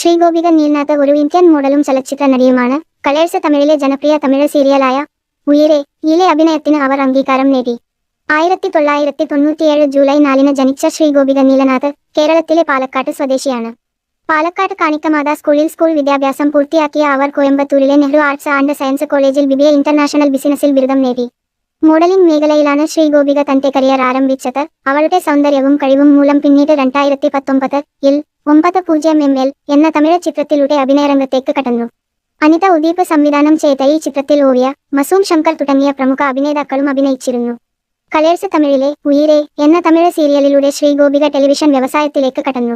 ശ്രീഗോപിക നീൽനാഥ് ഒരു ഇന്ത്യൻ മോഡലും ചലച്ചിത്ര നടിയുമാണ്. കളേഴ്സ് തമിഴിലെ ജനപ്രിയ തമിഴ് സീരിയലായ ഉയിരേ യിലെ അഭിനയത്തിന് അവർ അംഗീകാരം നേടി. 1997 ജൂലൈ 4 ജനിച്ച ശ്രീഗോപിക നീലനാഥ് കേരളത്തിലെ പാലക്കാട് സ്വദേശിയാണ്. പാലക്കാട് കാണിക്കമാത സ്കൂളിൽ സ്കൂൾ വിദ്യാഭ്യാസം പൂർത്തിയാക്കിയ അവർ കോയമ്പത്തൂരിലെ നെഹ്റു ആർട്സ് ആൻഡ് സയൻസ് കോളേജിൽ BBA ഇന്റർനാഷണൽ ബിസിനസിൽ ബിരുദം നേടി. മോഡലിംഗ് മേഖലയിലാണ് ശ്രീഗോപിക തന്റെ കരിയർ ആരംഭിച്ചത്. അവളുടെ സൗന്ദര്യവും കഴിവും മൂലം പിന്നീട് 2019-ൽ 90ML എന്ന തമിഴ് ചിത്രത്തിലൂടെ അഭിനയരംഗത്തേക്ക് കടന്നു. അനിത ഉദീപ് സംവിധാനം ചെയ്ത ഈ ചിത്രത്തിൽ ഓവിയ, മസൂം ശങ്കർ തുടങ്ങിയ പ്രമുഖ അഭിനേതാക്കളും അഭിനയിച്ചിരുന്നു. കളേഴ്സ് തമിഴിലെ ഉയിരേ എന്ന തമിഴ് സീരിയലിലൂടെ ശ്രീഗോപിക ടെലിവിഷൻ വ്യവസായത്തിലേക്ക് കടന്നു.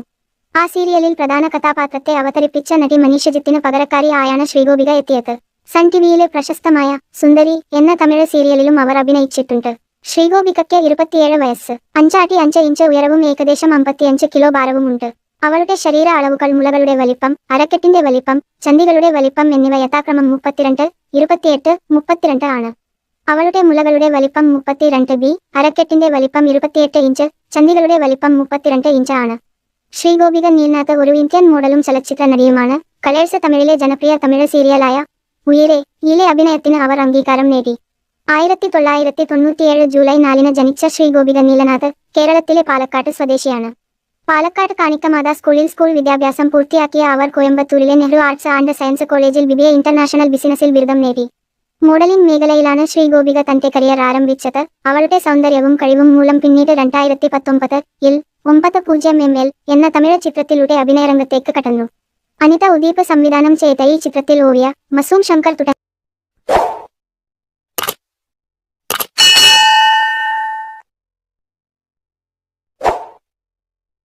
ആ സീരിയലിൽ പ്രധാന കഥാപാത്രത്തെ അവതരിപ്പിച്ച നടി മനീഷജിത്തിന് പകരക്കാരി ആയാണ് ശ്രീഗോപിക എത്തിയത്. സൺ ടിവിയിലെ പ്രശസ്തമായ സുന്ദരി എന്ന തമിഴ് സീരിയലിലും അവർ അഭിനയിച്ചിട്ടുണ്ട്. ശ്രീഗോപികയ്ക്ക് 27 വയസ്സ്, 5 അടി 5 ഇഞ്ച് ഉയരവും ഏകദേശം 55 കിലോ ഭാരവുമുണ്ട്. അവളുടെ ശരീര അളവുകൾ മുലകളുടെ വലിപ്പം, അരക്കെട്ടിന്റെ വലിപ്പം, ചന്തികളുടെ വലിപ്പം എന്നിവ യഥാക്രമം 32, 28, 32 ആണ്. അവളുടെ മുലകളുടെ വലിപ്പം 32B, അരക്കെട്ടിന്റെ വലിപ്പം 28 ഇഞ്ച്, ചന്തികളുടെ വലിപ്പം 32 ഇഞ്ച് ആണ്. ശ്രീഗോപിക നീൽനാഥ് ഒരു ഇന്ത്യൻ മോഡലും ചലച്ചിത്ര നടിയുമാണ്. കളേഴ്സ് തമിഴിലെ ജനപ്രിയ തമിഴ് സീരിയലായ ഉയിരേ യിലെ അഭിനയത്തിന് അവർ അംഗീകാരം നേടി. 1997 ജൂലൈ 4 ജനിച്ച ശ്രീഗോപിക നീലനാഥ് കേരളത്തിലെ പാലക്കാട് സ്വദേശിയാണ്. പാലക്കാട് കാണിക്കമാത സ്കൂളിൽ സ്കൂൾ വിദ്യാഭ്യാസം പൂർത്തിയാക്കിയ അവർ കോയമ്പത്തൂരിലെ നെഹ്റു ആർട്സ് ആൻഡ് സയൻസ് കോളേജിൽ BBA ഇന്റർനാഷണൽ ബിസിനസിൽ ബിരുദം നേടി. മോഡലിംഗ് മേഖലയിലാണ് ശ്രീഗോപിക തന്റെ കരിയർ ആരംഭിച്ചത്. അവളുടെ സൗന്ദര്യവും കഴിവും മൂലം പിന്നീട് 2019-ൽ 90ML എന്ന തമിഴ് ചിത്രത്തിലൂടെ അഭിനയരംഗത്തേക്ക് കടന്നു. അനിത ഉദീപ് സംവിധാനം ചെയ്ത ഈ ചിത്രത്തിൽ ഓവിയ, മസൂം ശങ്കർ തുടങ്ങി